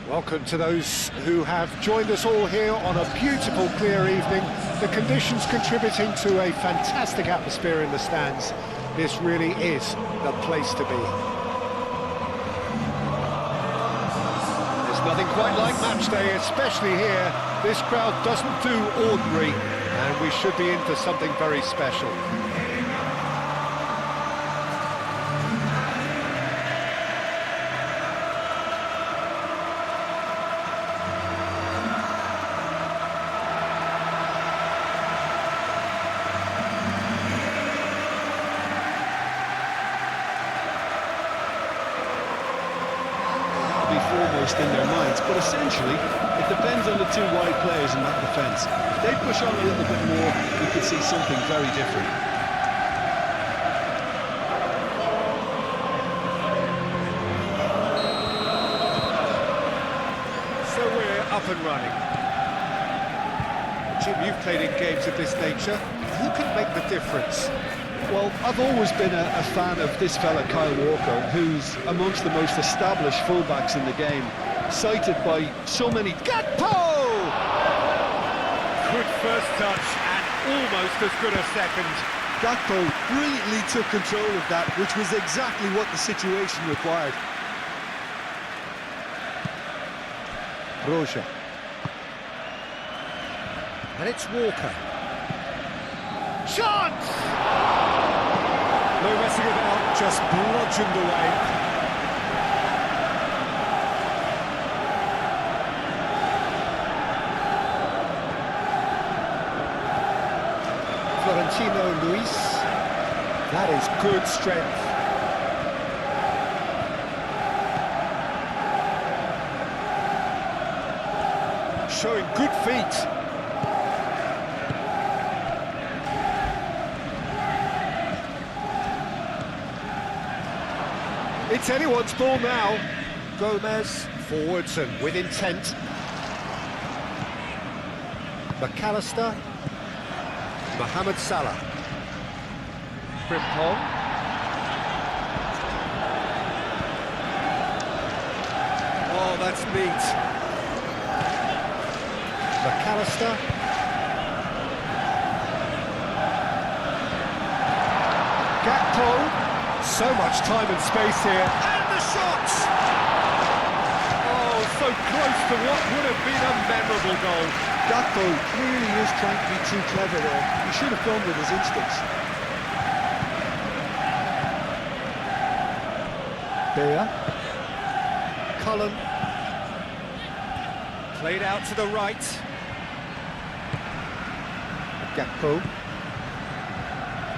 Welcome to those who have joined us all here on a beautiful, clear evening. The conditions contributing to a fantastic atmosphere in the stands. This really is the place to be. There's nothing quite like match day, especially here. This crowd doesn't do ordinary, and we should be in for something very special. Foremost in their minds, but essentially it depends on the two wide players in that defence. If they push on a little bit more, we could see something very different. So we're up and running. Jim, you've played in games of this nature. Who can make the difference? Well, I've always been a fan of this fella, Kyle Walker, who's amongst the most established fullbacks in the game, cited by so many... Gakpo! Good first touch and almost as good a second. Gakpo brilliantly took control of that, which was exactly what the situation required. Broja. And it's Walker. Chance! No messing about, just bludgeoned away. Florentino Luis. That is good strength. Showing good feet. It's anyone's ball now. Gomez forwards and with intent. McAllister. Mohamed Salah. Frimpong. Oh, that's neat. McAllister. Gakpo. So much time and space here, and the shot! Oh, so close to what would have been a memorable goal. Gakpo really is trying to be too clever there. He should have gone with his instincts. Beer. Cullen. Played out to the right. Gakpo.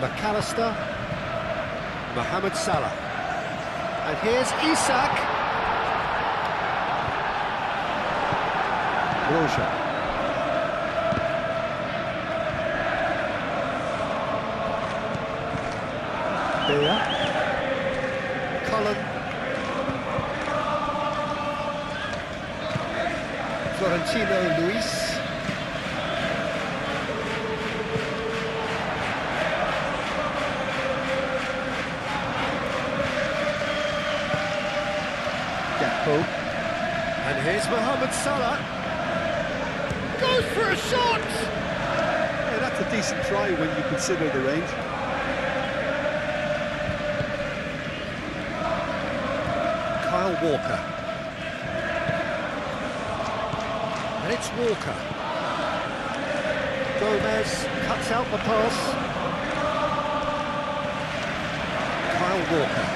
McAllister. Mohamed Salah. And here's Isak. Broja. Beer. Cullen. Florentino Luis. And here's Mohamed Salah. Goes for a shot! Yeah, that's a decent try when you consider the range. Kyle Walker. And it's Walker. Gomez cuts out the pass. Kyle Walker.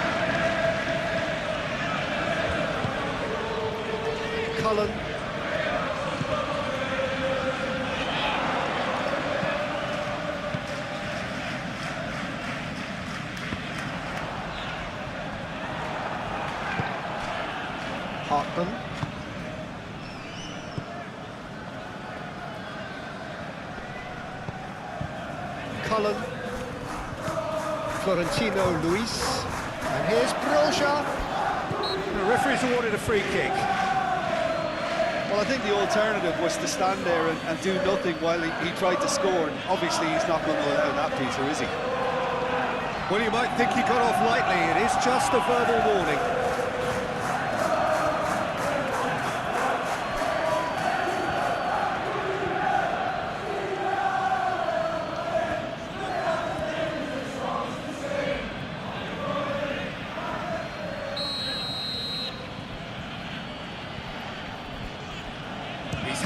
Cullen. Hartman. Cullen. Florentino Luis. And here's Broja. The referee's awarded a free kick. Well, I think the alternative was to stand there and do nothing while he tried to score, and obviously he's not going to allow that, Peter, is he? Well, you might think he got off lightly. It is just a verbal warning.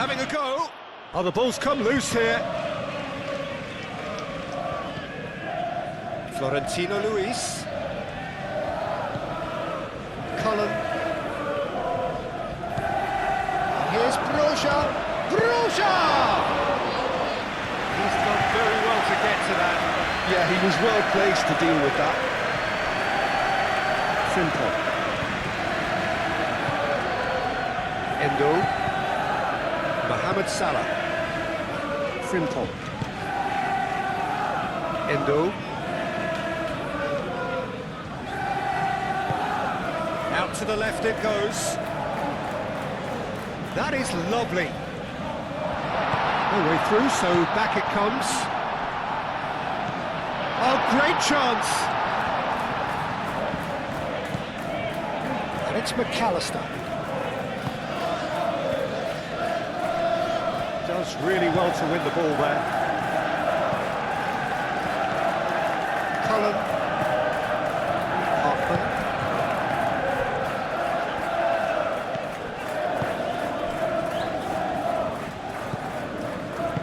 having a go. Oh, the ball's come loose here. Florentino Luis. Cullen. And here's Broja. Broja! He's done very well to get to that. Yeah, he was well placed to deal with that. Simple. Endo. Mohamed Salah. Simple. Endo. Out to the left it goes. That is lovely. No way through, so back it comes. Oh, great chance! And it's McAllister. Does really well to win the ball there. Cullen. Hartman.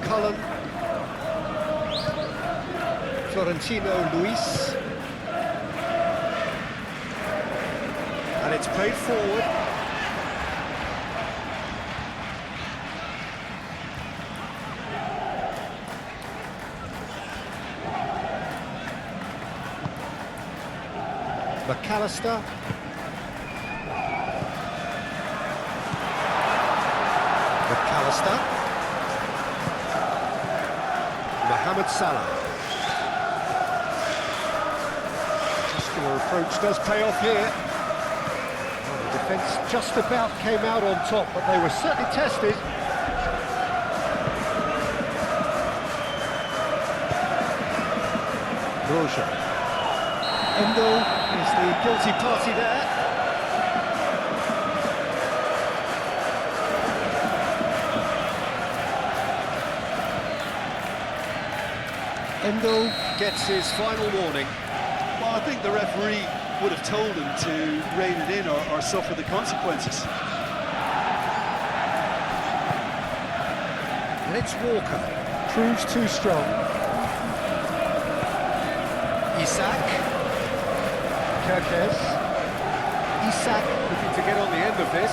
Cullen. Florentino Luis. And it's played forward. McAllister. McAllister. Mohamed Salah. Muscular approach does pay off here. Well, the defence just about came out on top, but they were certainly tested. Broja. Endo is the guilty party there. Endo gets his final warning. Well, I think the referee would have told him to rein it in or suffer the consequences. And it's Walker. Proves too strong. Isak. Kerkez. Isak looking to get on the end of this.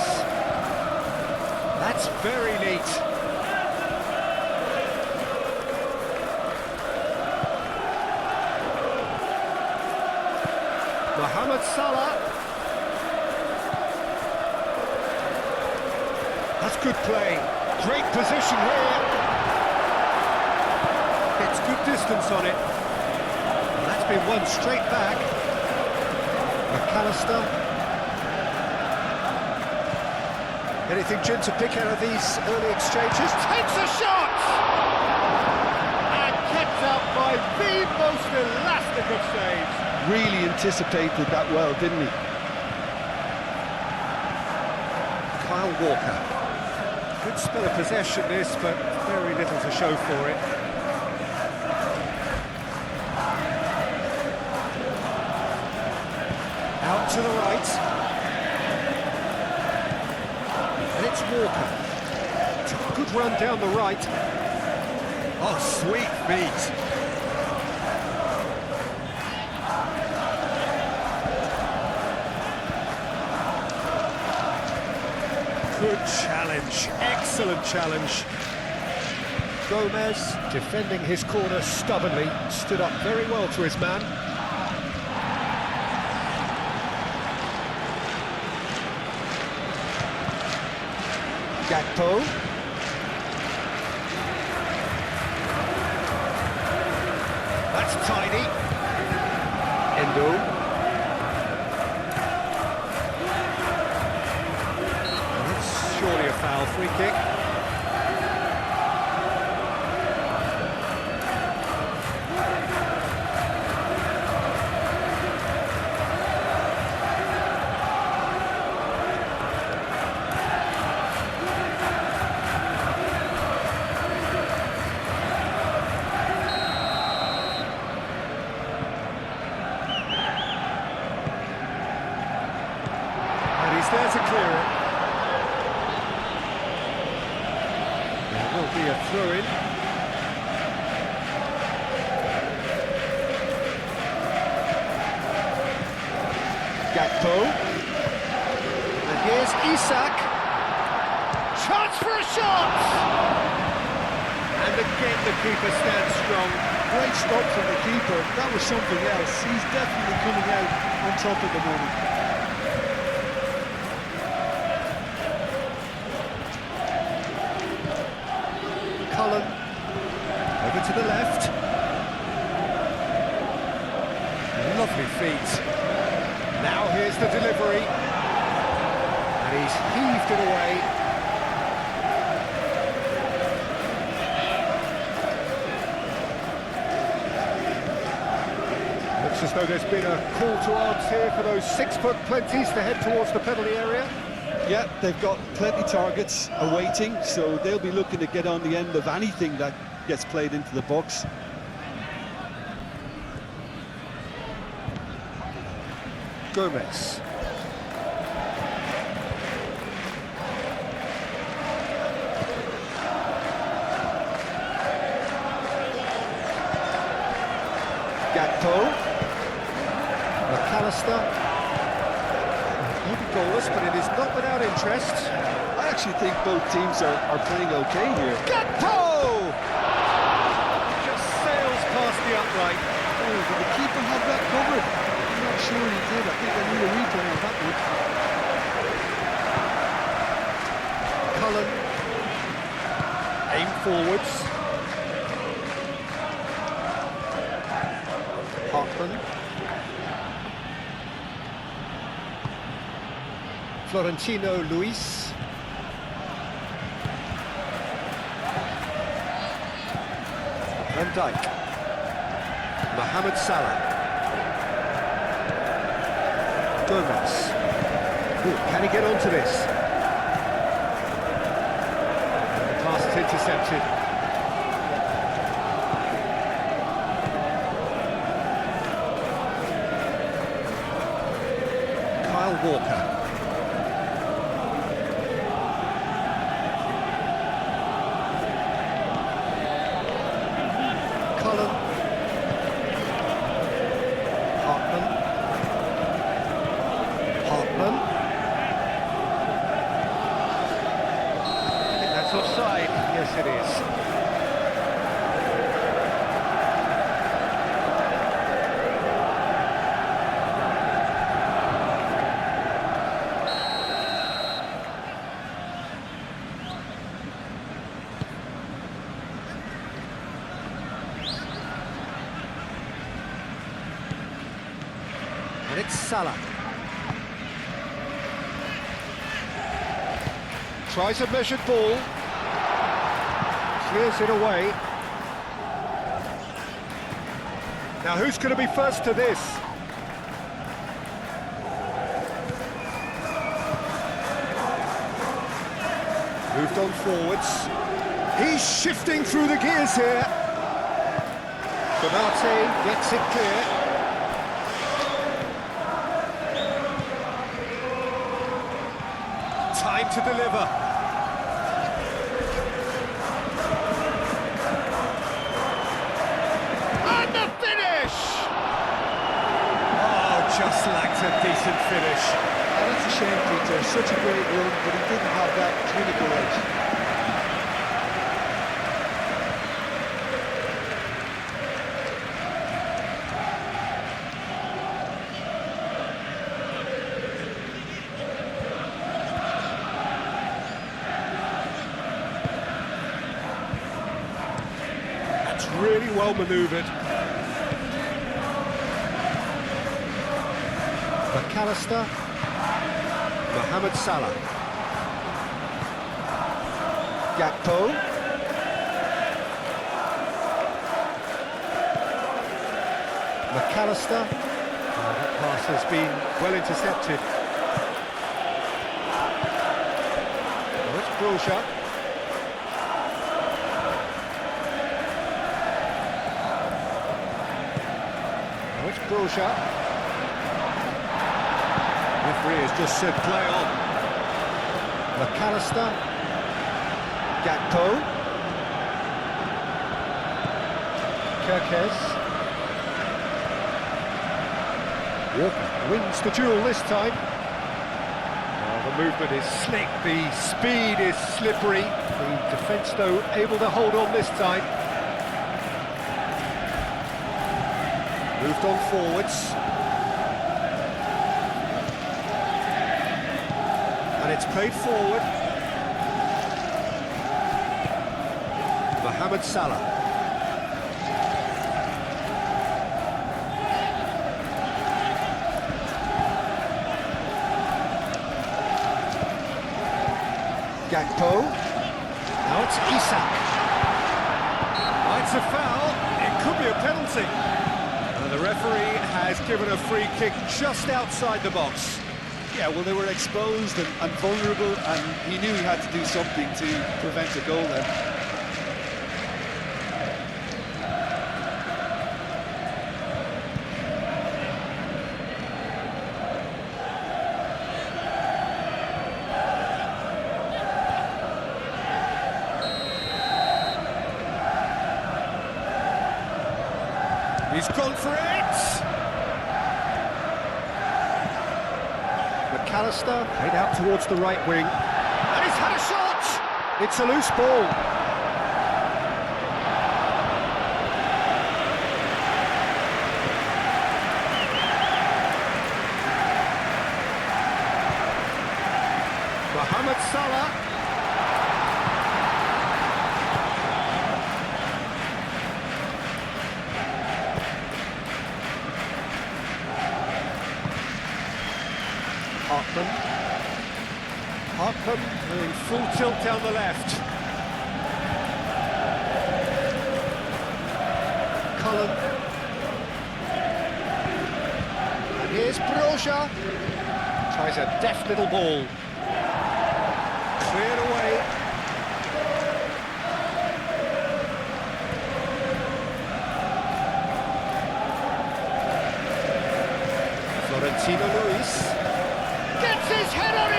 That's very neat. Mohamed Salah. That's good play. Great position here. Gets good distance on it. And that's been won straight back. McAllister. Anything, Jim, to pick out of these early exchanges? Takes a shot! And kept out by the most elastic of saves. Really anticipated that well, didn't he? Kyle Walker. Good spell of possession this, but very little to show for it. Out to the right. And it's Walker. Took a good run down the right. Oh, sweet feet. Good challenge, excellent challenge. Gomez, defending his corner stubbornly, stood up very well to his man. Gakpo. That's tidy. Endo. Surely a foul, free kick. And he's there to clear it. Gakpo. And here's Isak. Chance for a shot! And again the keeper stands strong. Great stop from the keeper. That was something else. He's definitely coming out on top at the moment. Cullen. Over to the left. Lovely feet. Now here's the delivery. And he's heaved it away. Looks as though there's been a call to arms here for those 6-foot plenties to head towards the penalty area. Yeah, they've got plenty targets awaiting, so they'll be looking to get on the end of anything that gets played into the box. Gomez. Gakpo. McAllister. Maybe goalless, but it is not without interest. I actually think both teams are playing okay here. Gakpo! Just sails past the upright. Oh, did the keeper have that covered? I'm not sure he did. I think I need a replay on that one. Cullen. Aim forwards. Hartman. Florentino Luis. Van Dijk. Mohamed Salah. Gomez. Ooh, can he get onto this? And the pass is intercepted. Kyle Walker. Cullen. Hartman. Hartman. I think that's offside. Yes, it is. And it's Salah. Tries a measured ball. Clears it away. Now who's going to be first to this? Moved on forwards. He's shifting through the gears here. Konate gets it clear. Time to deliver. And the finish! Oh, just lacked a decent finish. Oh, that's a shame, Peter. Such a great run, but he didn't have that clinical edge. Really well manoeuvred. McAllister. Mohamed Salah. Gakpo. McAllister. Oh, that pass has been well intercepted. Oh, it's Broja. It's Broja. Referee has just said play on. McAllister. Gakpo. Kirkes. Walker wins the duel this time. Oh, the movement is slick, the speed is slippery. The defence, though, able to hold on this time. Moved on forwards. And it's played forward. Mohamed Salah. Gakpo. Now it's Isak. It's a foul. It could be a penalty. And the referee has given a free kick just outside the box. Yeah, well, they were exposed and vulnerable, and he knew he had to do something to prevent a goal there. He's gone for it! McAllister played out towards the right wing. And he's had a shot! It's a loose ball. Mohamed Salah. Hartman doing full tilt down the left. Cullen. And here's Broja. Tries a deft little ball. Cleared away. Florentino Luis. Gets his head on it!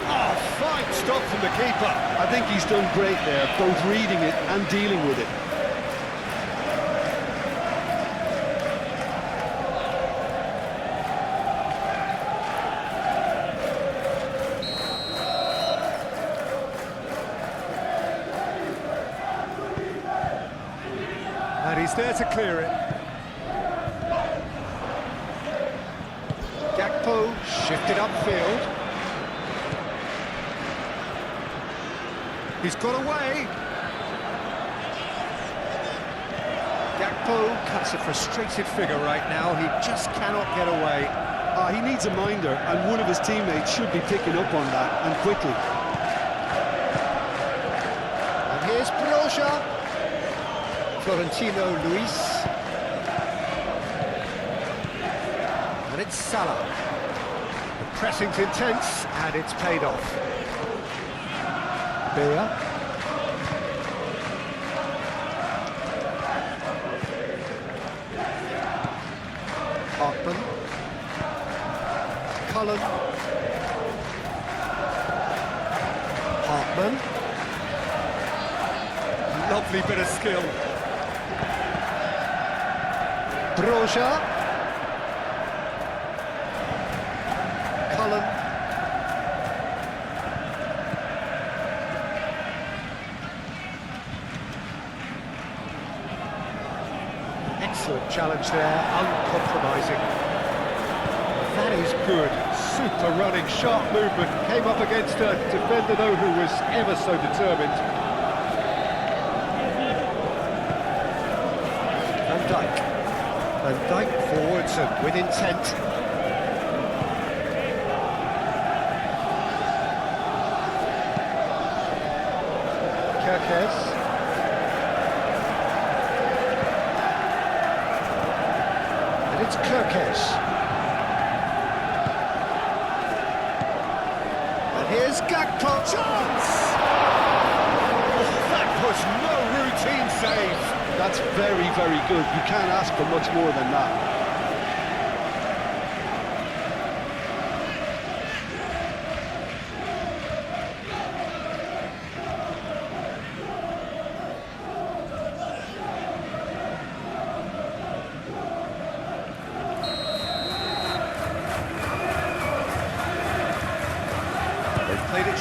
Oh, fine stop from the keeper. I think he's done great there, both reading it and dealing with it. And he's there to clear it. Gakpo shifted upfield. He's got away. Gakpo cuts a frustrated figure right now. He just cannot get away. He needs a minder, and one of his teammates should be picking up on that, and quickly. And here's Broja. Florentino Luis. And it's Salah. The pressing's intense, and it's paid off. Beer. Hartman. Cullen. Hartman. Lovely bit of skill. Broja. Cullen. Excellent challenge there, uncompromising. That is good. Super running, sharp movement. Came up against a defender, though, who was ever so determined. Van Dijk. Van Dijk forwards and with intent. Kirkes. And it's Kirkes. And here's Gakpo. Chance! Oh, that was no routine save. That's very, very good. You can't ask for much more than that.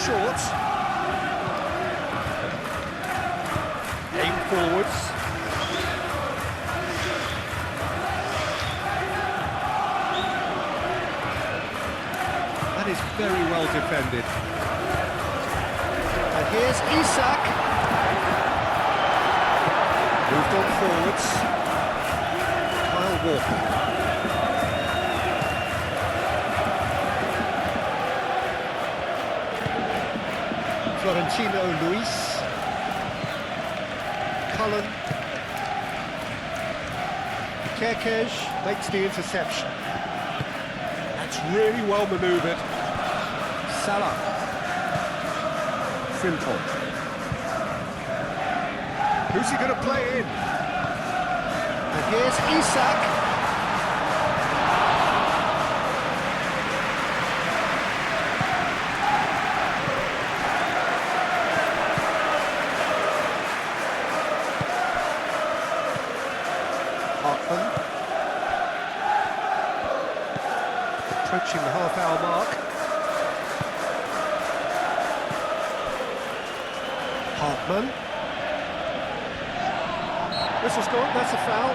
short. Aim forwards. That is very well defended. And here's Isak. Moved on forwards. Kyle Walker. Florentino Luis. Cullen. Kerkez makes the interception. That's really well manoeuvred. Salah. Simple. Who's he going to play in? And here's Isak. Hartman. Approaching the half-hour mark. Hartman. Whistle's gone, that's a foul.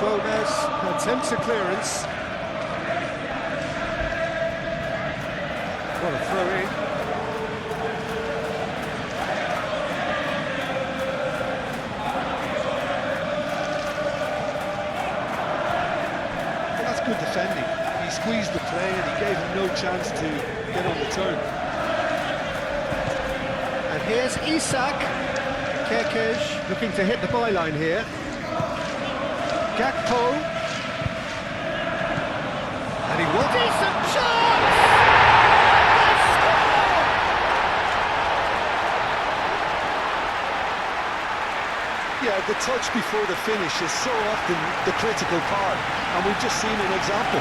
Gomez attempts a clearance. What a throw in. Well, that's good defending. He squeezed the play and he gave him no chance to get on the turn. And here's Isak. Kerkez looking to hit the byline here. Gakpo. And he will. Decent chance! Yeah, the touch before the finish is so often the critical part, and we've just seen an example.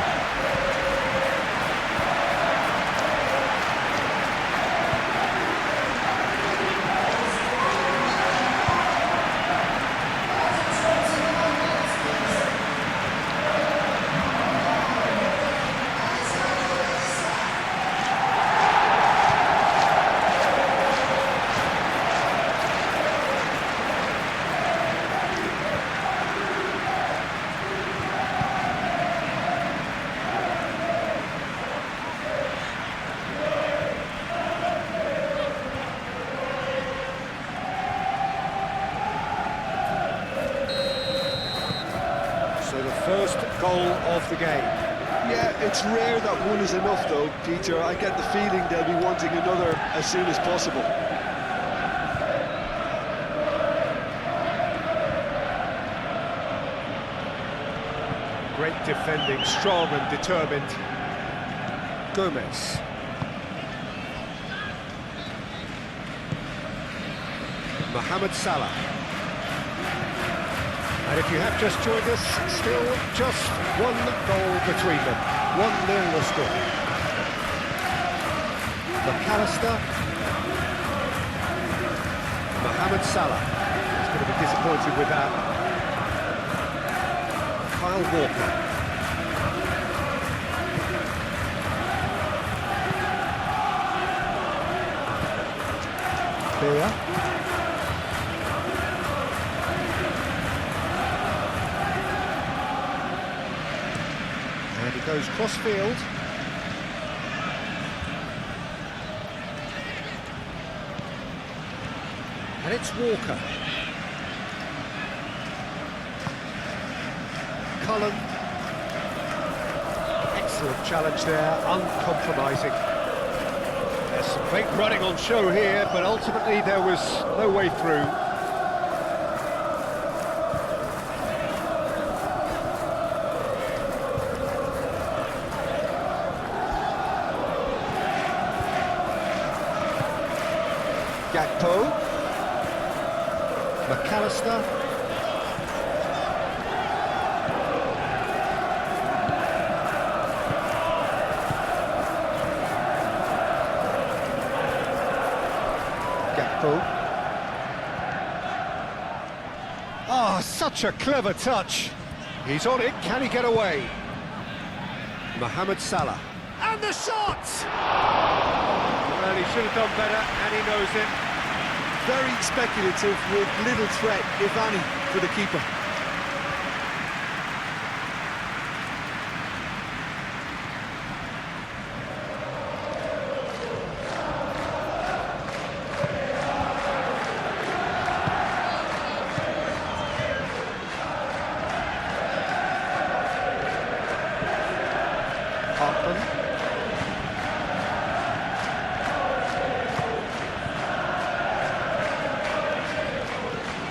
First goal of the game. Yeah, it's rare that one is enough though, Peter. I get the feeling they'll be wanting another as soon as possible. Great defending, strong and determined. Gomez. Mohamed Salah. And if you have just joined us, still just one goal between them. 1-0 the score. McAllister. Mohamed Salah. He's going to be disappointed with that. Kyle Walker. Beer. And he goes cross-field. And it's Walker. Cullen. Excellent challenge there, uncompromising. There's some great running on show here, but ultimately there was no way through. Gakpo. McAllister. Gakpo. Oh, such a clever touch. He's on it, can he get away? Mohamed Salah. And the shot! Well, he should have done better, and he knows it. Very speculative with little threat, if any, for the keeper.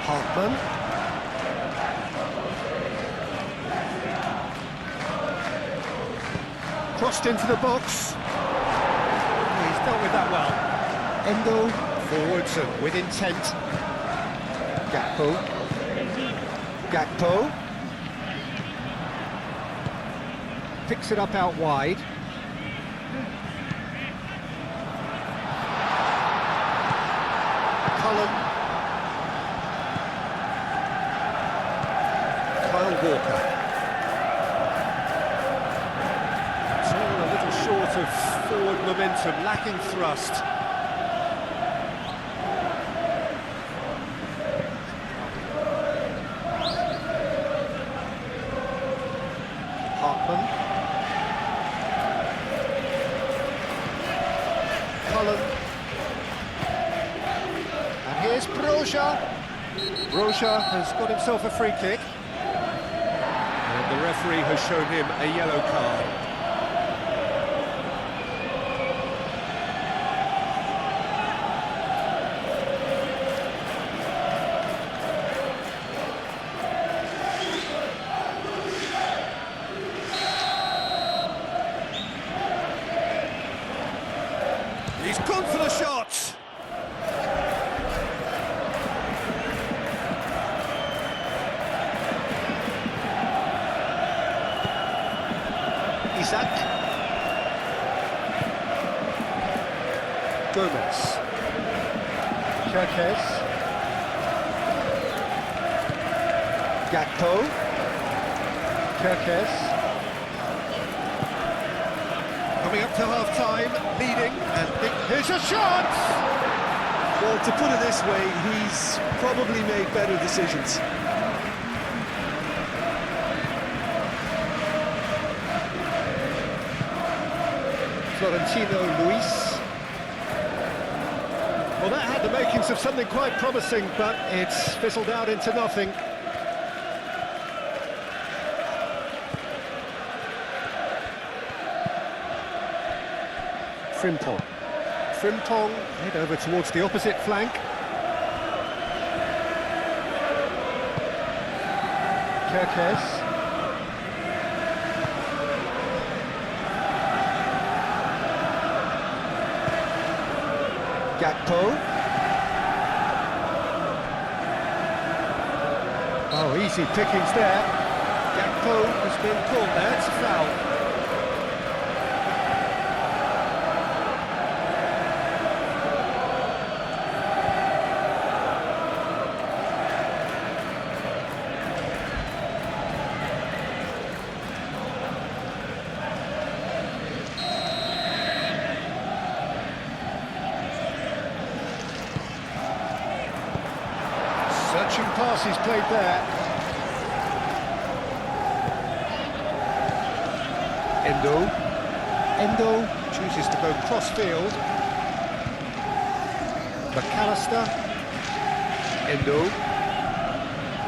Hartman. Crossed into the box. He's dealt with that well. Endo forwards and with intent. Gakpo. Gakpo. Picks it up out wide. Cullen. Walker. It's all a little short of forward momentum, lacking thrust. Hartman. Cullen. And here's Broja. Broja has got himself a free kick. The referee has shown him a yellow card. He's gone for the shot! Isak. Gomez. Kerkez. Gakpo. Kerkez. Coming up to half-time, leading, and here's a shot! Well, to put it this way, he's probably made better decisions. Florentino Luis. Well, that had the makings of something quite promising, but it's fizzled out into nothing. Frimpong. Frimpong, head over towards the opposite flank. Kerkez. Gakpo. Oh, easy pickings there. Gakpo has been called there, it's a foul. Searching pass he's played there. Endo chooses to go cross-field. McAllister. Endo.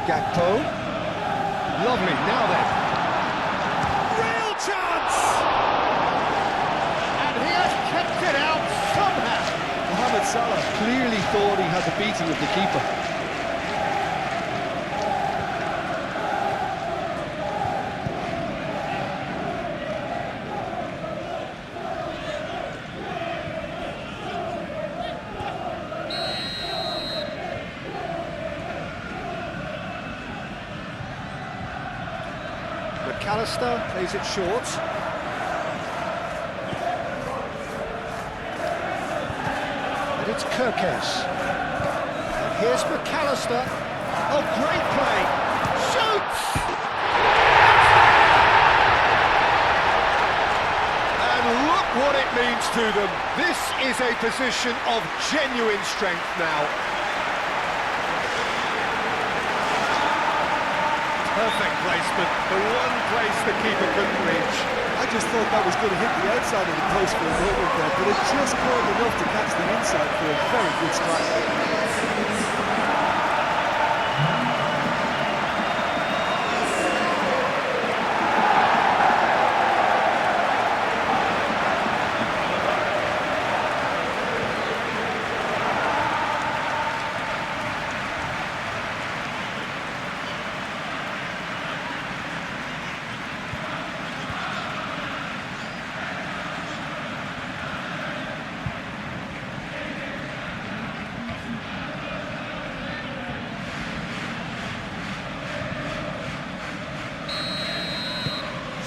Gakpo. Lovely, now then. Real chance! And he has kept it out somehow. Mohamed Salah clearly thought he had the beating of the keeper. McAllister plays it short. Headed it's Kirkes. And here's McAllister. Oh, great play. Shoots! And look what it means to them. This is a position of genuine strength now. Perfect placement, the one place the keeper couldn't reach. I just thought that was going to hit the outside of the post for a moment there, but it just caught enough to catch the inside for a very good strike.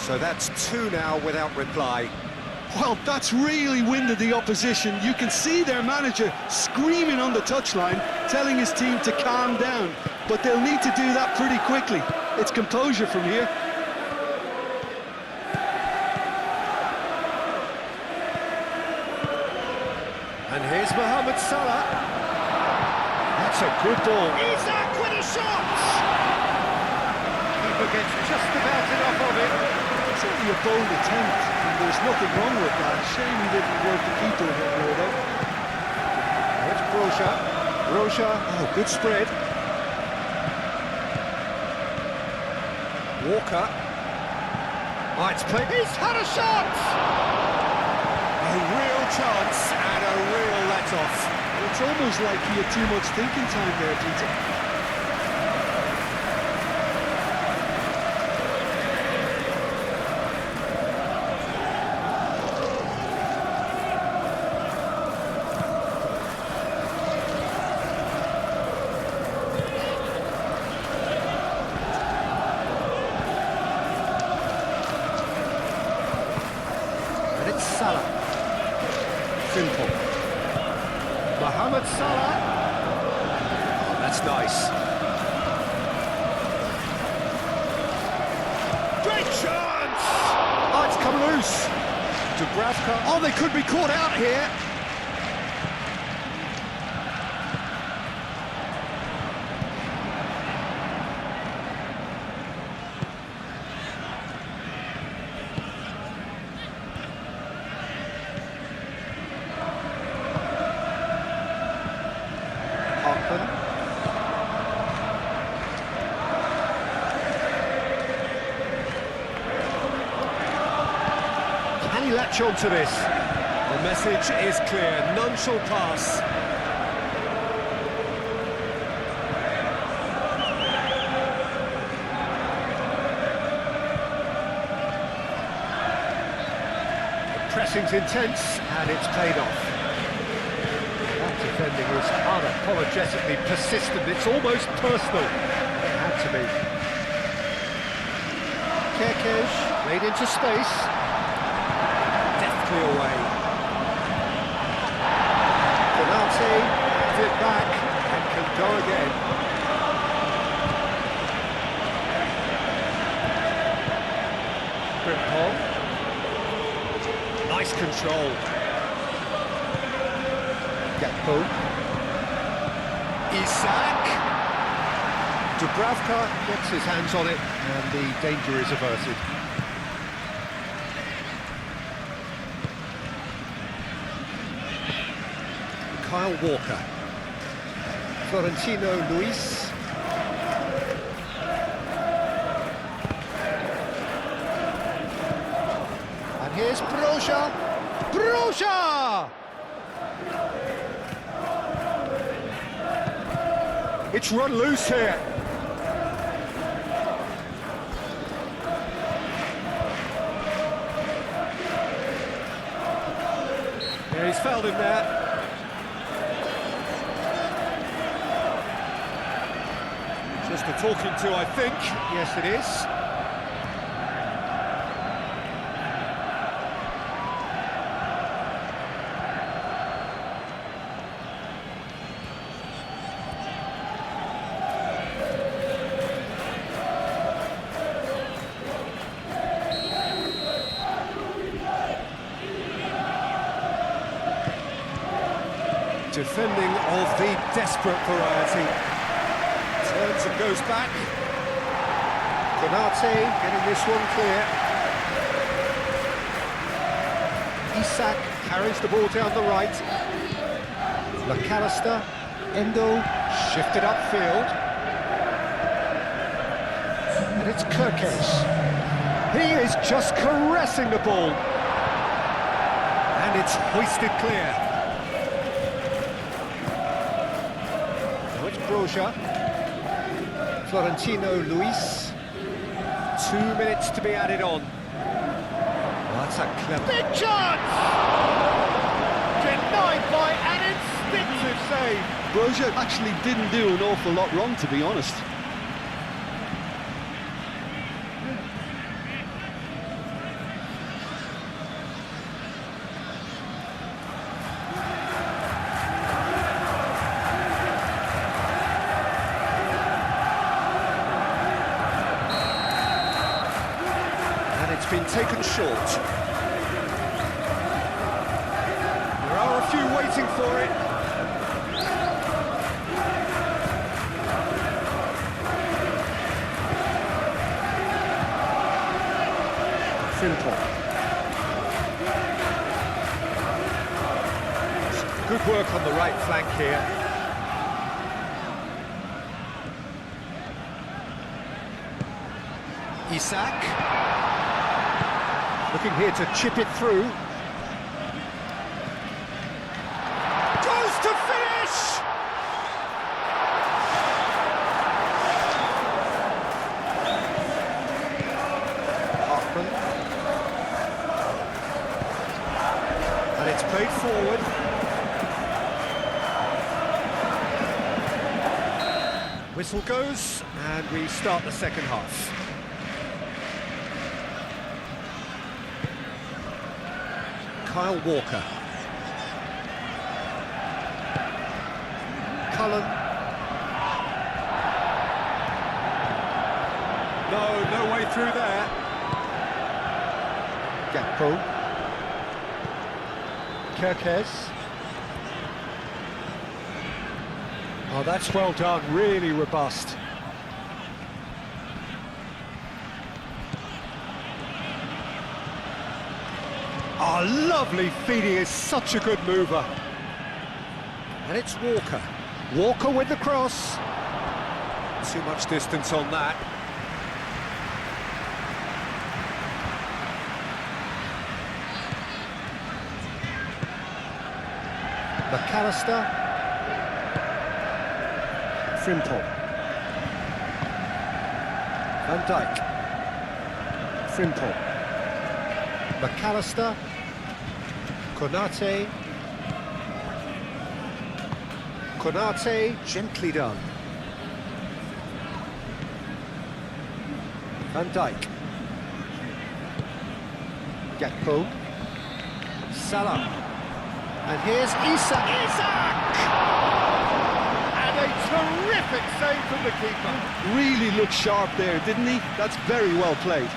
So that's two now without reply. Well, that's really winded the opposition. You can see their manager screaming on the touchline, telling his team to calm down. But they'll need to do that pretty quickly. It's composure from here. And here's Mohamed Salah. That's a good ball. Isaac with a shot! Keeper gets just about enough of it. Certainly a bold attempt, and there's nothing wrong with that. Shame he didn't work the keeper a bit more, though. It's Broja. Broja, oh, good spread. Walker. Oh, it's played. He's had a shot! A real chance and a real let-off. It's almost like he had too much thinking time there, Peter. Salah. Simple. Mohamed Salah. Oh, that's nice. Great chance! Oh, it's come loose. Dubravka. Oh, they could be caught out here. Can he latch on to this? The message is clear, none shall pass. The pressing's intense and it's paid off. Defending is unapologetically persistent, it's almost personal. It had to be. Kirkes, made into space. Deftly away. Penalty, has it back, and can go again. Frimpong. Nice control. Gakpo. Isak. Dubravka gets his hands on it and the danger is averted. Kyle Walker. Florentino Luis. And here's Broja. Broja! It's run loose here. Yeah, he's fouled him there. Just a talking to, I think. Yes, it is. Defending of the desperate variety. Turns and goes back. Konate getting this one clear. Isak carries the ball down the right. McAllister, Endo, shifted upfield. And it's Kirkes. He is just caressing the ball. And it's hoisted clear. Now it's Broja. Florentino Luis. 2 minutes to be added on. That's a clever... Big chance! Denied by an instinctive save. Broja actually didn't do an awful lot wrong, to be honest. It's been taken short. There are a few waiting for it. Frimpong. Good work on the right flank here. Isak. Looking here to chip it through. Goes to finish! Hartman. And it's played forward. Whistle goes, and we start the second half. Kyle Walker. Cullen. No way through there. Gakpo. Kirkes. Oh, that's well done, really robust. Oh, lovely feed, he is such a good mover. And it's Walker. Walker with the cross. Too much distance on that. McAllister. Frimpong. Van Dijk. Frimpong. McAllister. Konate. Konate, gently done. Van Dijk. Gakpo. Salah. And here's Isak. Isak! And a terrific save from the keeper. Really looked sharp there, didn't he? That's very well played.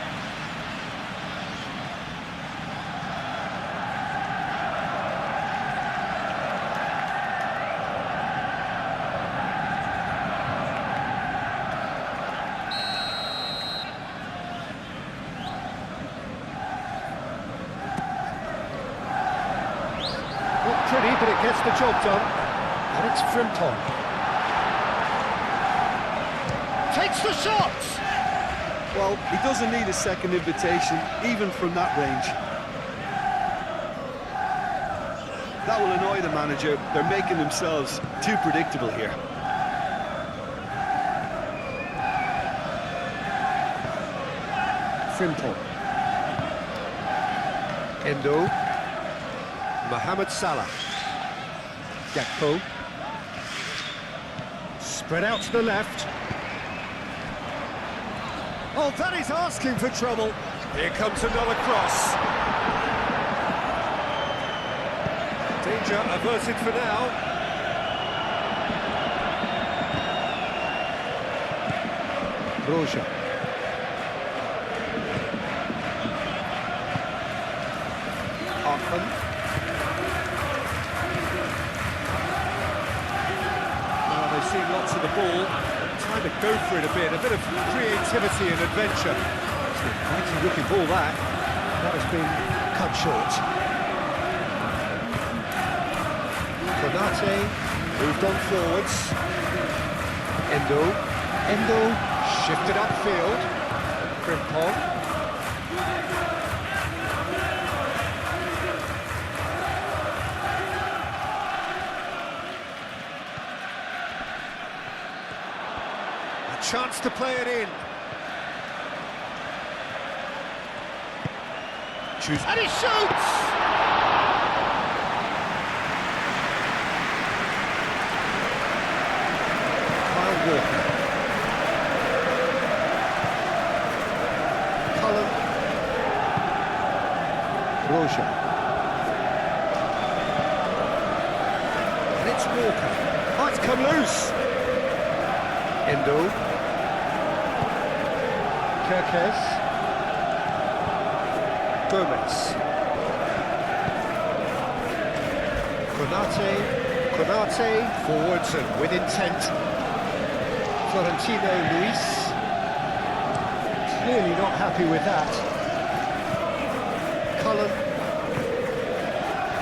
Pretty, but it gets the job done. And it's Frimpong. Takes the shot! Well, he doesn't need a second invitation, even from that range. That will annoy the manager. They're making themselves too predictable here. Frimpong. Endo. Mohamed Salah. Gakpo. Spread out to the left. Oh, that is asking for trouble. Here comes another cross. Danger averted for now. Broja. Hartman. ball, time to go for it a bit of creativity and adventure. It's a mighty looking ball that has been cut short. Konate moved on forwards. Endo shifted upfield. Frimpong. Chance to play it in. And he shoots! Kyle Walker. Cullen. Roja. And it's Walker. Oh, it's come loose. Endo. Kirkes, Gomez, Konate, forwards and with intent. Florentino Luis, clearly not happy with that. Cullen,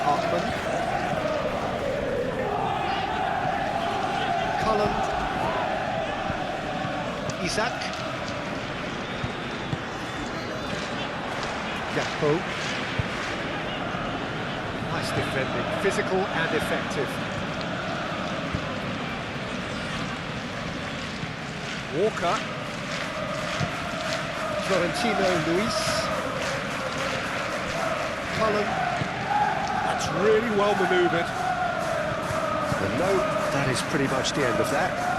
Hartman, Cullen, Isaac. Gakpo. Nice defending, physical and effective. Walker. Florentino Luis. Cullen. That's really well manoeuvred. And no, that is pretty much the end of that.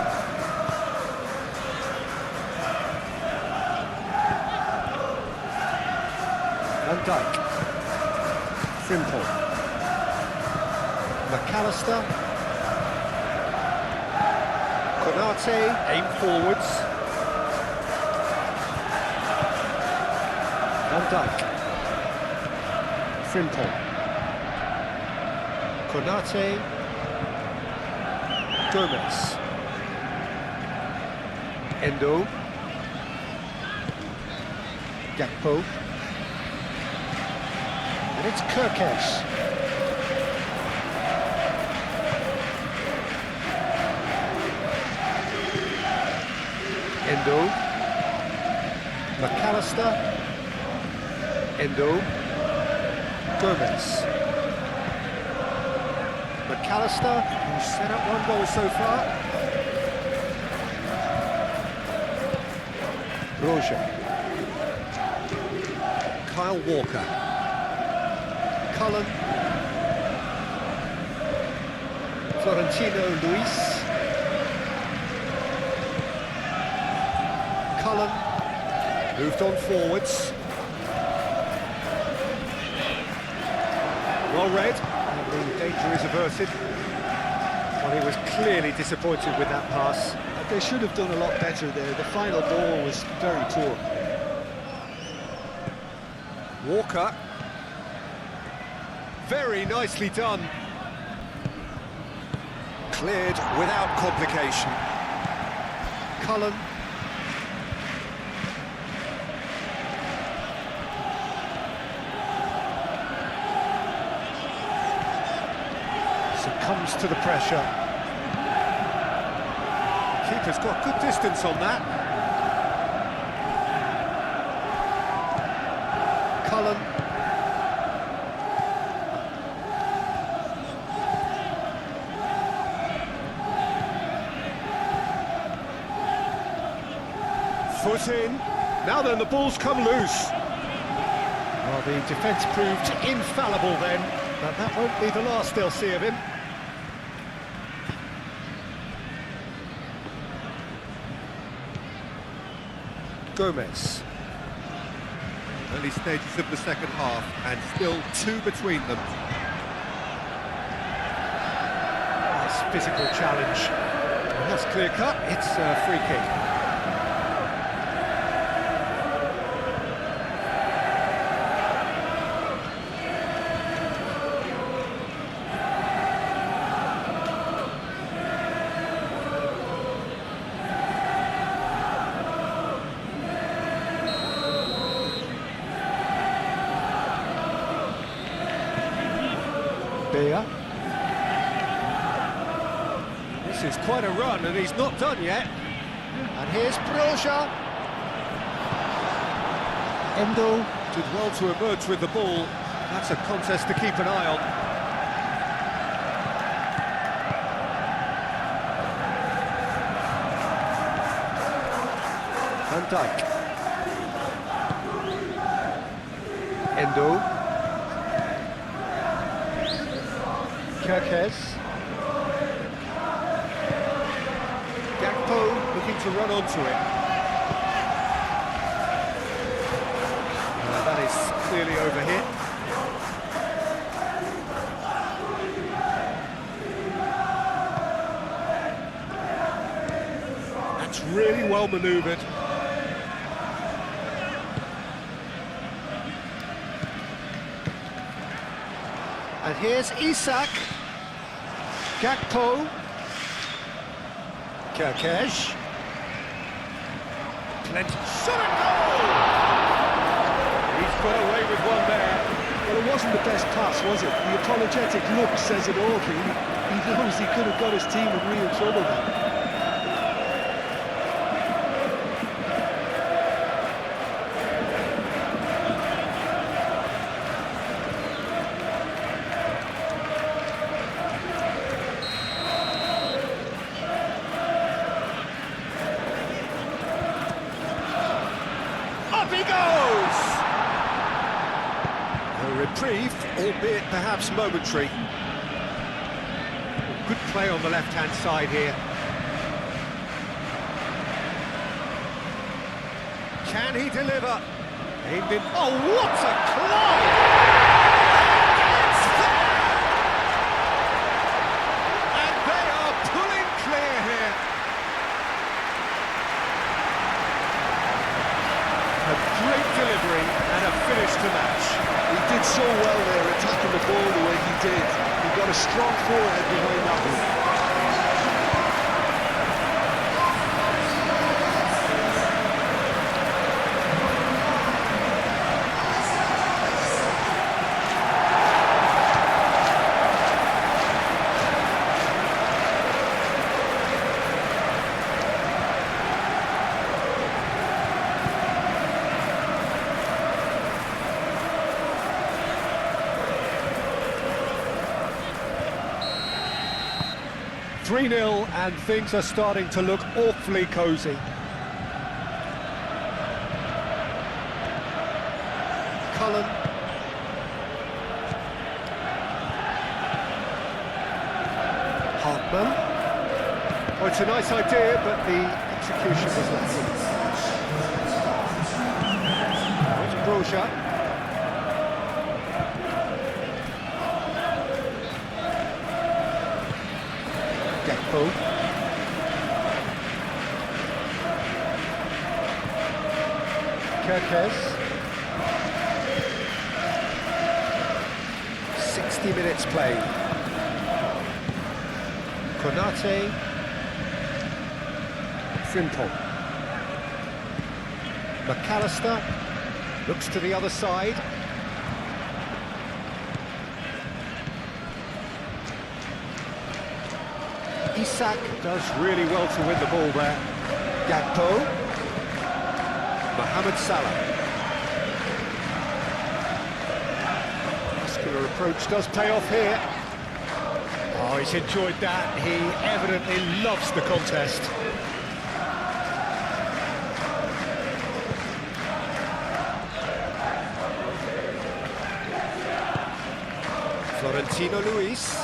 Van Dijk, Frimpong, McAllister, Konate, aim forwards, Van Dijk, Frimpong, Konate, Gomez, Endo, Gakpo. And it's Kirkes. Endo. McAllister. Endo. Gomez. McAllister, who's set up one goal so far. Roja. Kyle Walker. Cullen, Florentino Luis, Cullen, moved on forwards, well read, and the danger is averted. Well, he was clearly disappointed with that pass. They should have done a lot better there. The final ball was very poor. Walker. Very nicely done. Cleared without complication. Cullen. Succumbs to the pressure. Keeper's got good distance on that. Cullen. Foot in. Now then, the ball's come loose. Well, the defence proved infallible then, but that won't be the last they'll see of him. Gomez. Early stages of the second half, and still 2 between them. Nice physical challenge. And that's clear cut. It's a free kick. Beer. This is quite a run, and he's not done yet. And here's Broja. Endo. Did well to emerge with the ball. That's a contest to keep an eye on. Van Dijk. Endo. Kerkez. Gakpo looking to run onto it. That is clearly overhit. That's really well manoeuvred. And here's Isak. Gakpo. Kerkez. Plenty. Shot and goal! He's got away with one there. Well, it wasn't the best pass, was it? The apologetic look says it all, Keane. He knows he could have got his team in real trouble there. Up he goes! A reprieve, albeit perhaps momentary. Good play on the left-hand side here. Can he deliver? Aimed in. Oh, what a climb! It's there! And they are pulling clear here. A great delivery and a finish to match. He did so well there, attacking the ball the way he did. He got a strong forehead behind that one. 3-0 and things are starting to look awfully cosy. Cullen. Hartman. Oh, it's a nice idea, but the execution was lacking. It's Broja. Gakpo. Kerkez. 60 minutes played. Konate. Frimpong. McAllister looks to the other side. Isak does really well to win the ball there. Gakpo. Mohamed Salah. Muscular approach does pay off here. Oh, he's enjoyed that. He evidently loves the contest. Florentino Luis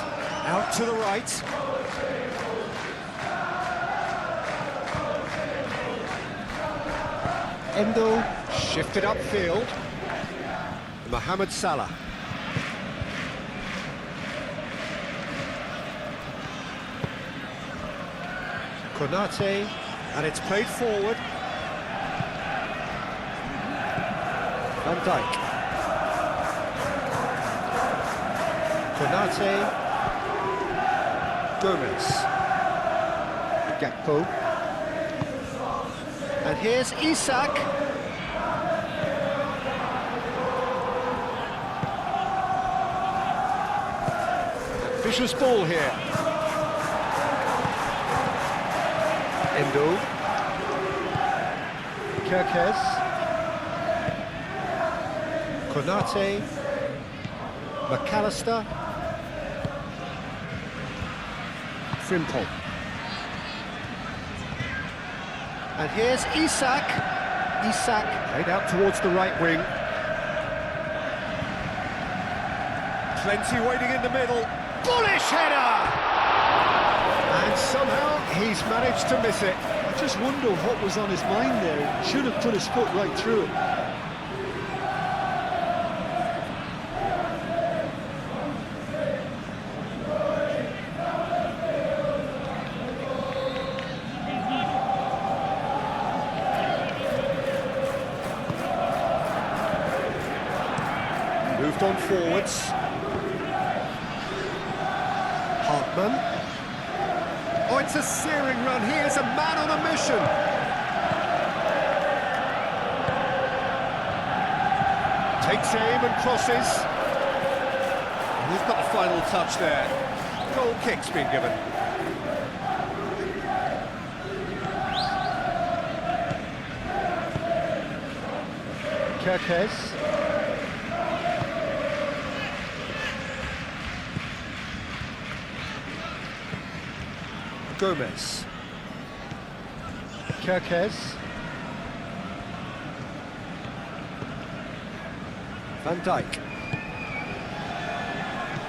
out to the right. Endo shifted upfield. Mohamed Salah. Konate, and it's played forward. Van Dijk. Konate. Gomez. Gakpo. And here's Isak. Vicious ball here. Endo. Kirkes. Konate. McAllister. Frimpong. And here's Isak. Isak played out towards the right wing. Plenty waiting in the middle. Bullish header! And somehow he's managed to miss it. I just wonder what was on his mind there. He should have put his foot right through it. Moved on forwards. Hartman. Oh, it's a searing run. He is a man on a mission. Takes aim and crosses. And he's got the final touch there. Goal kick's been given. Kirkes. Gomez. Kirkes. Van Dijk.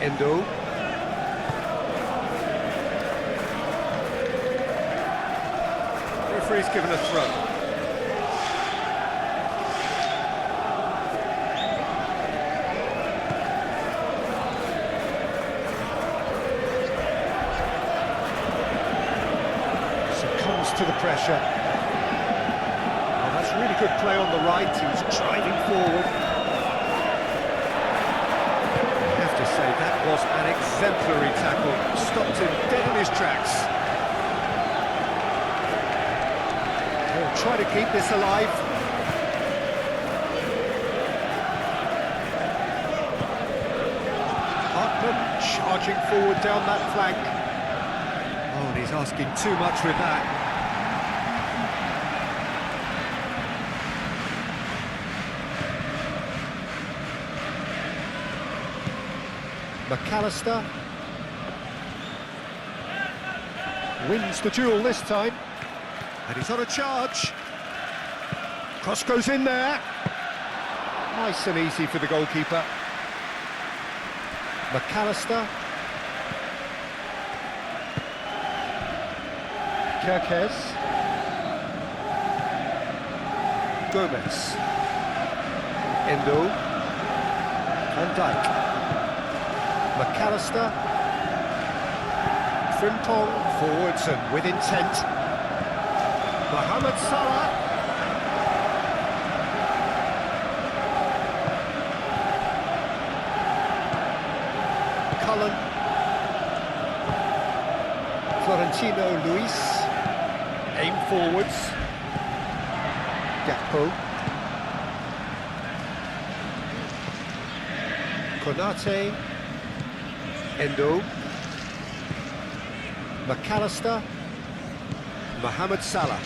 Endo. Referee's given a throw. To the pressure. Oh, that's really good play on the right. He was driving forward. I have to say, that was an exemplary tackle. Stopped him dead in his tracks. He'll try to keep this alive. Hartman charging forward down that flank. Oh, and he's asking too much with that. McAllister wins the duel this time, and he's on a charge. Cross goes in there. Nice and easy for the goalkeeper. McAllister. Kirkes. Gomez. Endo. Van Dijk. McAllister, Frimpong, forwards and with intent. Mohamed Salah. Cullen. Florentino Luis. Aim forwards. Gakpo. Konate. Endo. McAllister. Mohamed Salah.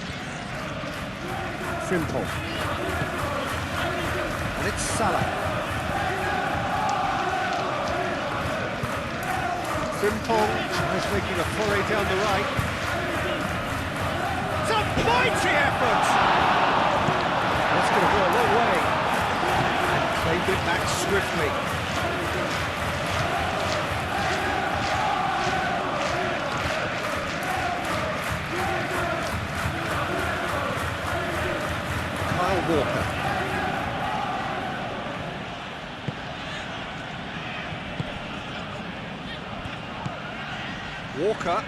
Frimpong. And it's Salah. Frimpong tries making a foray down the right. It's a mighty effort! That's going to go a long way. And claimed it back swiftly. Walker. Walker.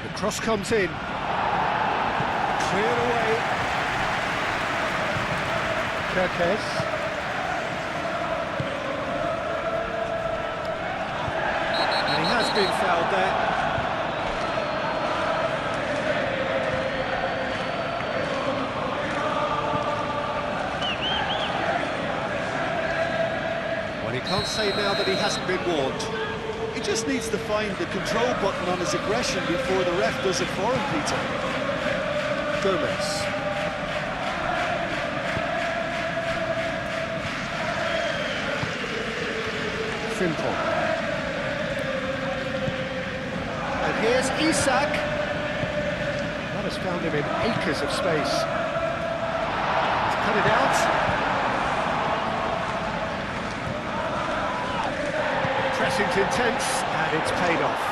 The cross comes in. Cleared away. Kirkes. And he has been fouled there. Well, he can't say now that he hasn't been warned. He just needs to find the control button on his aggression before the ref does it for him, Peter. Gomez. Frimpong. And here's Isak. That has found him in acres of space. He's cut it out. Pressing's intense, and it's paid off.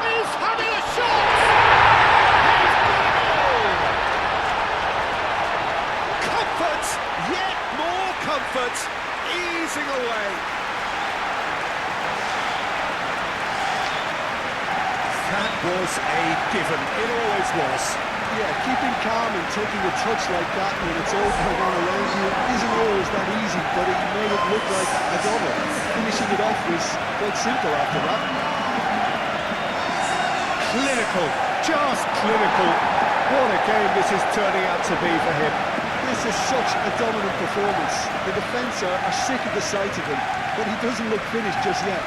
He's having a shot! He's got it all! Comfort, yet more comfort, easing away. That was a given, it always was. Yeah, keeping calm and taking a touch like that when it's all going on around you isn't always that easy, but it made it look like a double. Finishing it off was quite simple after that. Clinical, just clinical. What a game this is turning out to be for him. This is such a dominant performance. The defence are sick of the sight of him, but he doesn't look finished just yet.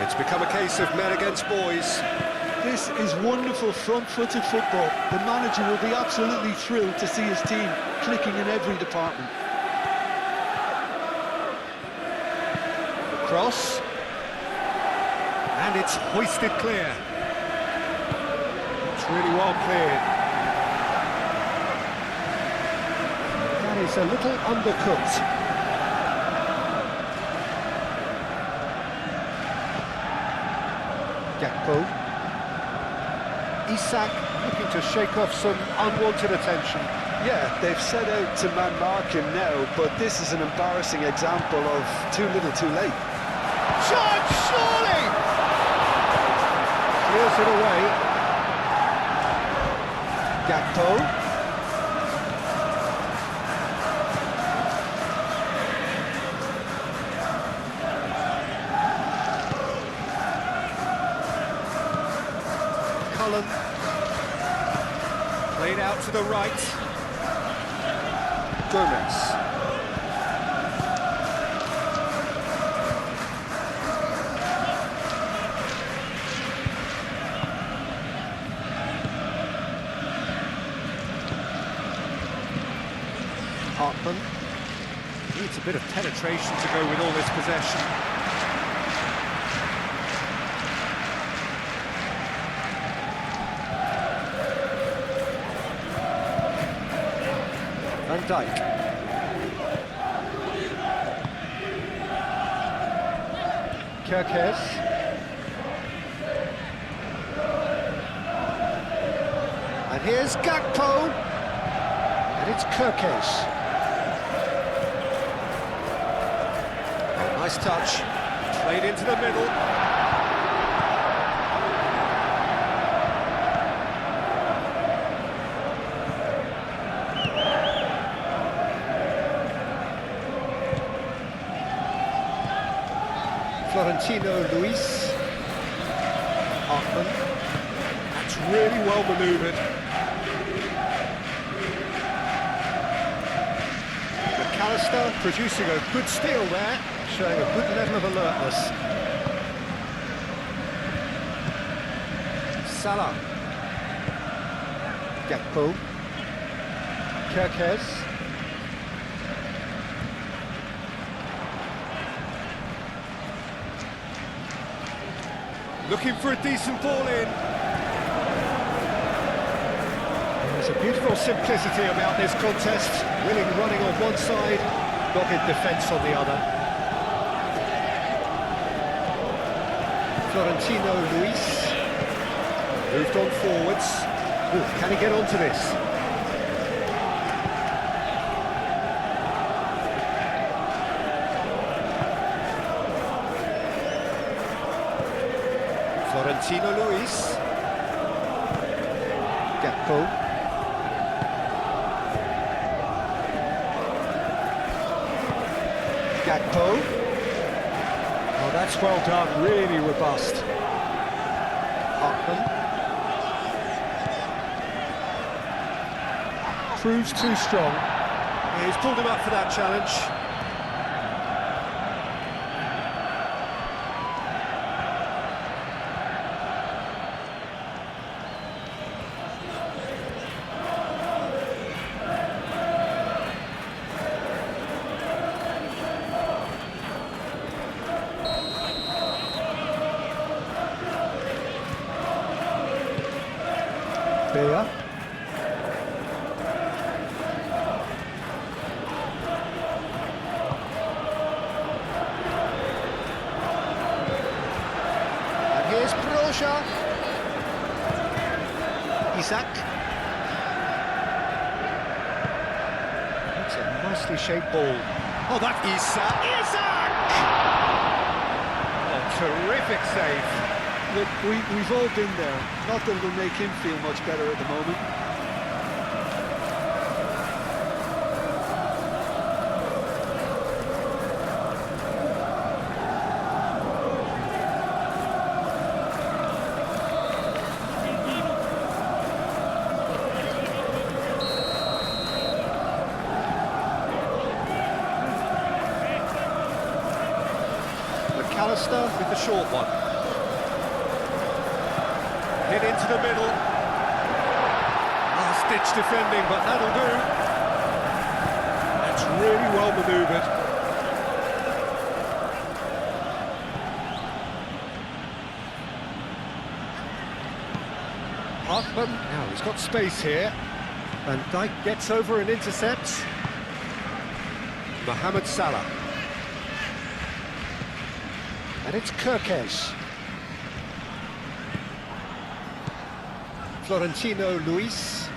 It's become a case of men against boys. This is wonderful front-footed football. The manager will be absolutely thrilled to see his team clicking in every department. The cross. And it's hoisted clear. It's really well cleared. That is a little undercooked. Gakpo. Isak looking to shake off some unwanted attention. Yeah, they've set out to man-mark him now, but this is an embarrassing example of too little too late. Shot, surely! Clears it away. Gakpo. Cullen. Played out to the right. Gomez. Hartman. Needs a bit of penetration to go with all this possession. Van Dijk. Kerkez. And here's Gakpo. And it's Kerkez. Nice touch. Played into the middle. Florentino Luis. Hartman. That's really well manoeuvred. McAllister producing a good steal there, showing a good level of alertness. Salah. Gakpo. Kerkez. Looking for a decent ball in. There's a beautiful simplicity about this contest. Willing running on one side, dogged defence on the other. Florentino Luis. Moved on forwards. Ooh, can he get onto this? Florentino Luis. Gakpo. Gakpo. Oh, that's well done, really robust. Hartman. Proves too strong. Yeah, he's pulled him up for that challenge. Beer. And here's Broja. Isak. That's a nicely shaped ball. Oh, that's Isak. Isak! Oh, terrific save. Look, we've all been there. Not that it'll make him feel much better at the moment. McAllister with the short one. Hit into the middle. Last-ditch defending, but that'll do. That's really well manoeuvred. Hartman, now he's got space here. Van Dijk gets over and intercepts. Mohamed Salah. And it's Kirkes. Florentino Luis.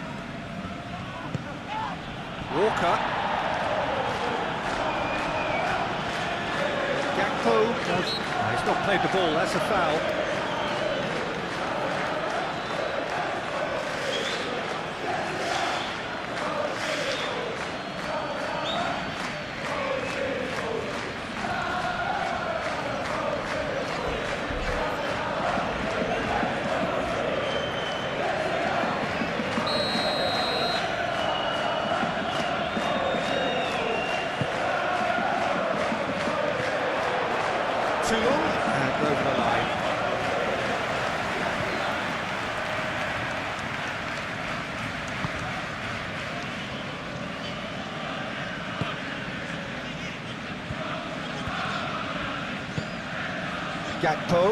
Walker. Gakpo. He's not played the ball, that's a foul. Too long and over the line. Gakpo.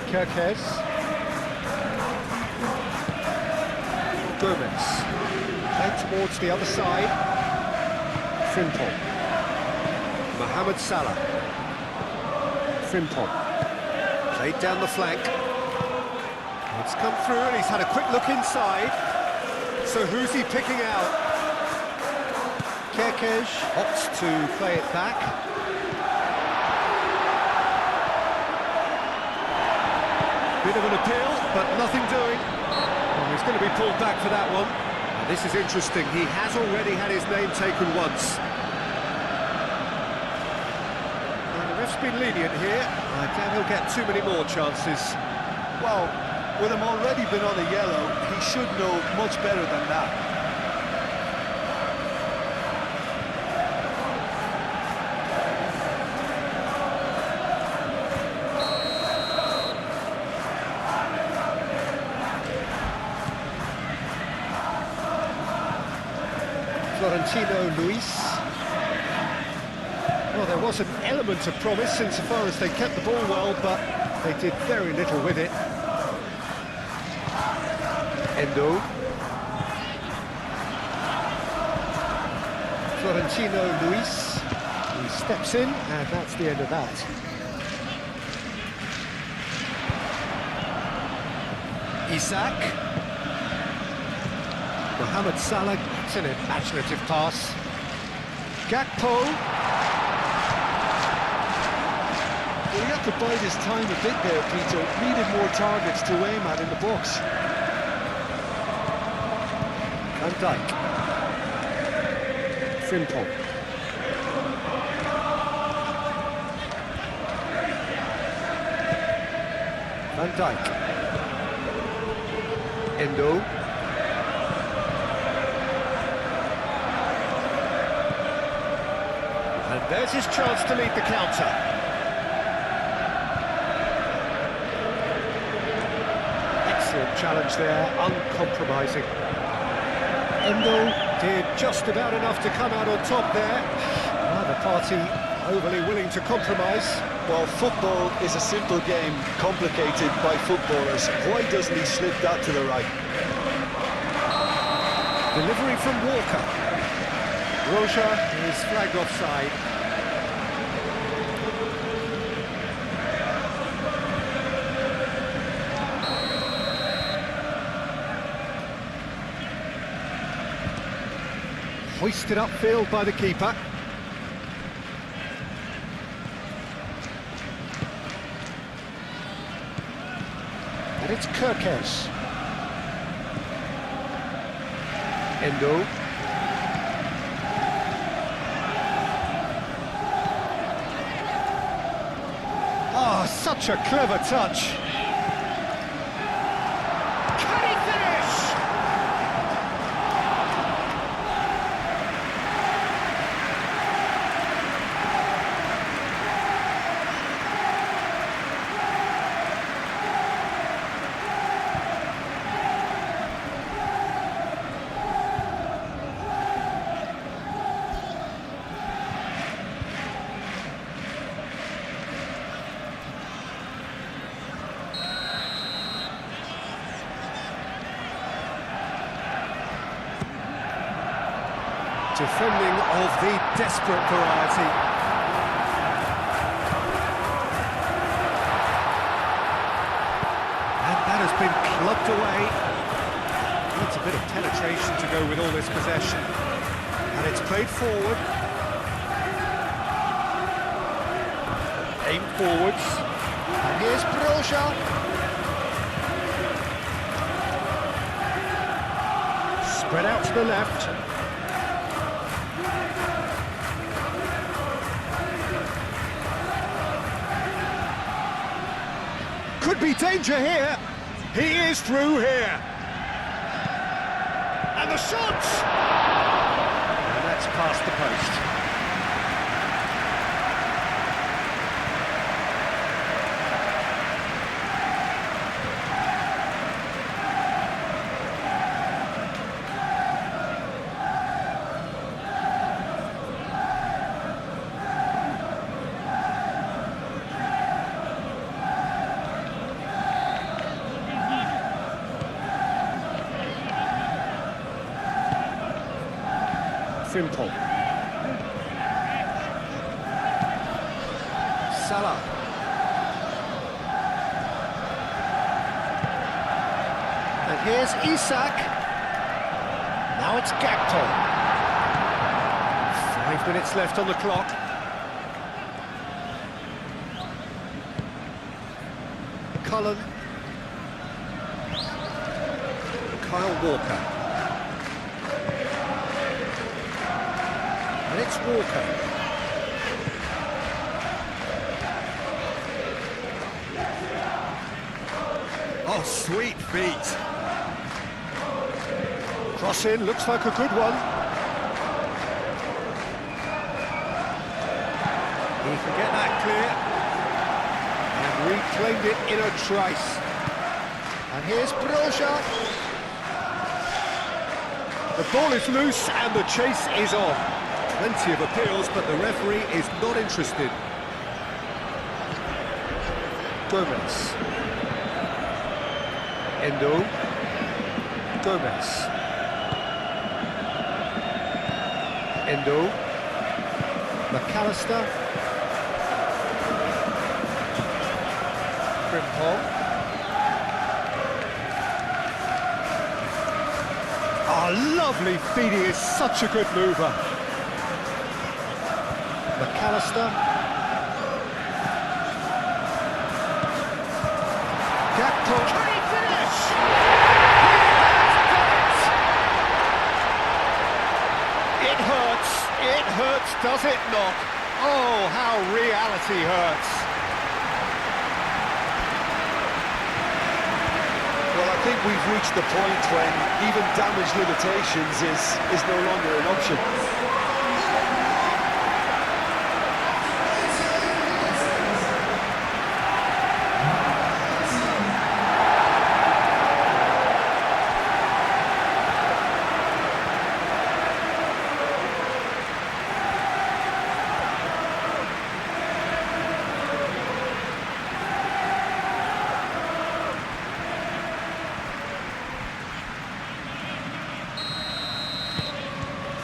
Kirkes. Gomez. Head towards the other side. Frimpong. Mohamed Salah. Frimpong, played down the flank. It's come through and he's had a quick look inside. So who's he picking out? Kirkes opts to play it back. Bit of an appeal, but nothing doing. Oh, he's going to be pulled back for that one. Now, this is interesting. He has already had his name taken once. Ref's been lenient here. I doubt he'll get too many more chances. Well, with him already been on a yellow, he should know much better than that. Florentino Luis. Well, there was an element of promise insofar as they kept the ball well, but they did very little with it. Endo. Florentino Luis. He steps in, and that's the end of that. Isak. Mohamed Salah, it's an imaginative pass. Gakpo. Well, he had to bide his time a bit there, Peter. Needed more targets to aim at in the box. Van Dijk. Frimpong. Van Dijk. Endo. And there's his chance to lead the counter. Excellent challenge there, uncompromising. Endo did just about enough to come out on top there. Neither party overly willing to compromise. Well, football is a simple game, complicated by footballers. Why doesn't he slip that to the right? Delivery from Walker. Roja is flagged offside. Hoisted upfield by the keeper. And it's Kirkes. Endo. Oh, such a clever touch. Can he finish? Defending of the desperate variety. And that has been clubbed away. That's a bit of penetration to go with all this possession. And it's played forward. Aimed forwards. And here's Broja. Spread out to the left. Could be danger here. He is through here. And the shot! And that's past the post. Simple. Salah. And here's Isak. Now it's Gakpo. 5 minutes left on the clock. Cullen. Kyle Walker. And it's Walker. Oh, sweet feet. Cross in, looks like a good one. He can get that clear. And reclaimed it in a trice. And here's Broja. The ball is loose and the chase is on. Plenty of appeals, but the referee is not interested. Gomez. Endo. Gomez. Endo. McAllister. Frimpong. Oh, lovely feed, he is such a good mover. McAllister. Gakpo. Can he finish? It hurts, does it not? Oh, how reality hurts. think we've reached the point when even damage limitations is no longer an option.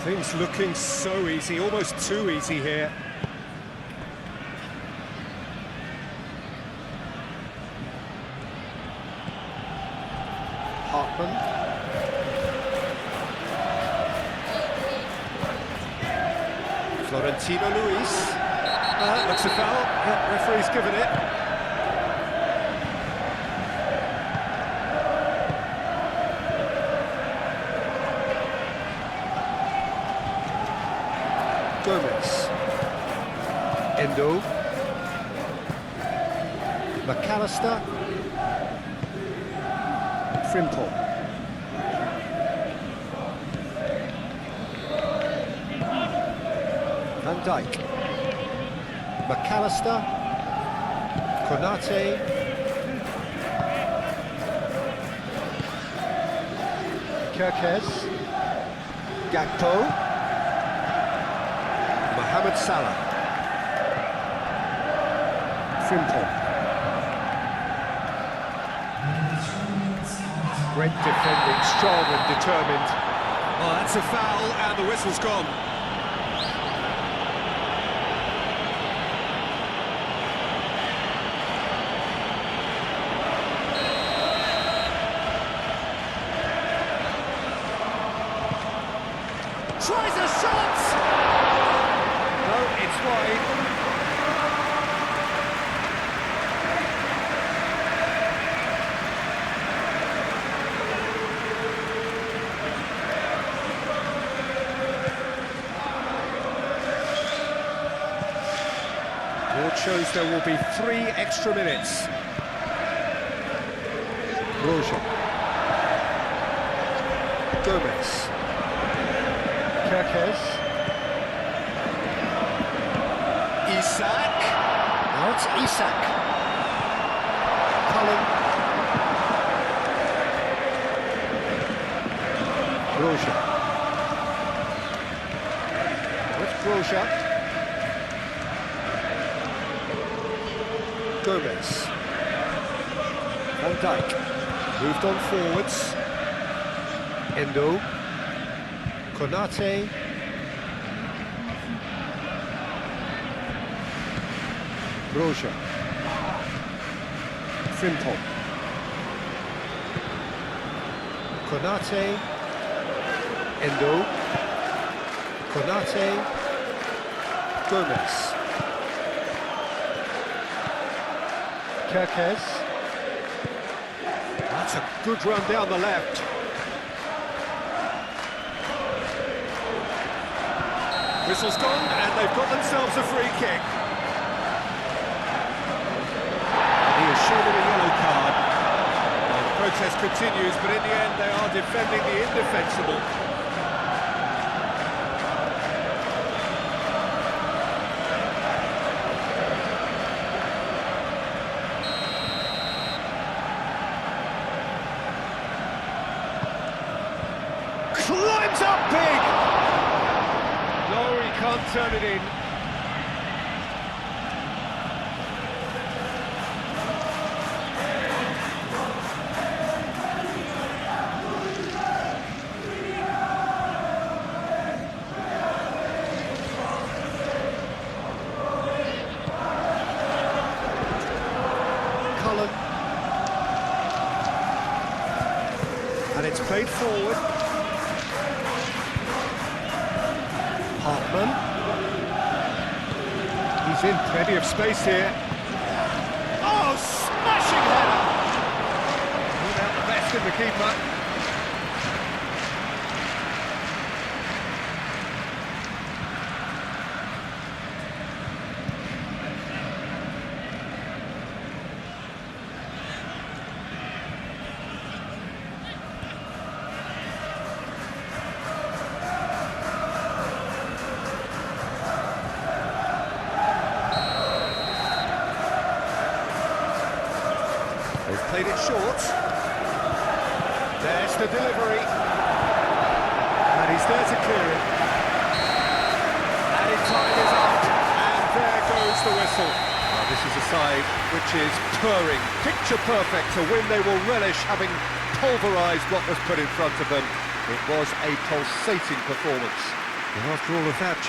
Things looking so easy, almost too easy here. Hartman. Florentino Luis. Looks a foul. Yeah, referee's given it. Gomez, Endo, McAllister, Frimpong, Van Dijk, McAllister, Konate, Kerkez, Gakpo, Mohamed Salah, Frimpong. Great defending, strong and determined. Oh, that's a foul and the whistle's gone. Tries a shot! No, it's wide. Board shows there will be 3 extra minutes. Roja. Gomez. Kerkez. Isak. Now it's Isak. Cullen. Broja. Now it's Broja. Gomez. Van Dijk. Moved on forwards. Endo. Konate. Broja. Frimpong. Konate. Endo. Konate. Gomez. Kerkez. That's a good run down the left. Whistle's gone, and they've got themselves a free kick. He has shown them a yellow card. Well, the protest continues, but in the end they are defending the indefensible. Climbs up big! No, he can't turn it in. Cullen. And it's played forward. Hartman. He's in plenty of space here. Oh, smashing header! Without the best in the keeper. Played it short. There's the delivery. And he's there to clear it. Added time is up. And there goes the whistle. Well, this is a side which is purring, picture perfect, a win they will relish, having pulverised what was put in front of them. It was a pulsating performance. And after all of that,